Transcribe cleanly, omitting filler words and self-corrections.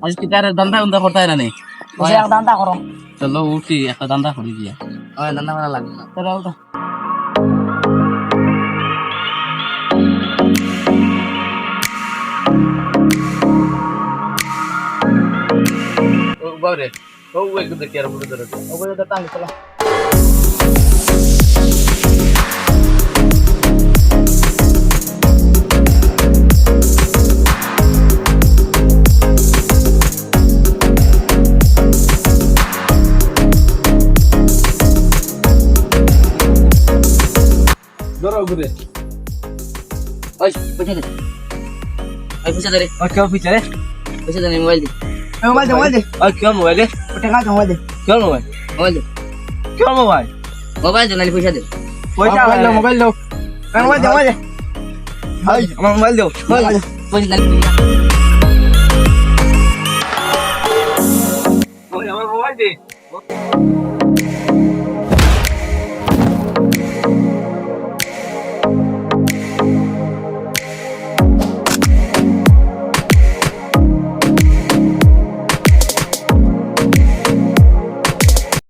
আজকে তার দান্দা উন্দা করতে হয় না নে বসে এক দান্দা করো চলো উঠি একটা দান্দা করি দিয়া ওই দান্দা করা লাগবে না চলো উঠো ও বারে ও একটু দেখি আর মুড়ে ধরে ও বলে তো টাঙ্গি চলো ধরো ঘুরে ওই পয়সা দে ওই পয়সা দে রে ও কেউ পিছলে পয়সা দে মোবাইল দে মোবাইল দে ও কেউ মোবাইল দে টাকা দে মোবাইল দে কেউ মোবাইল মোবাইল দে কেউ মোবাইল মোবাইল দে নালি পয়সা দে পয়সা মোবাইল দাও মোবাইল দে মোবাইল দে হাই আমার মোবাইল দাও পয়সা নালি ওই আমার মোবাইল দে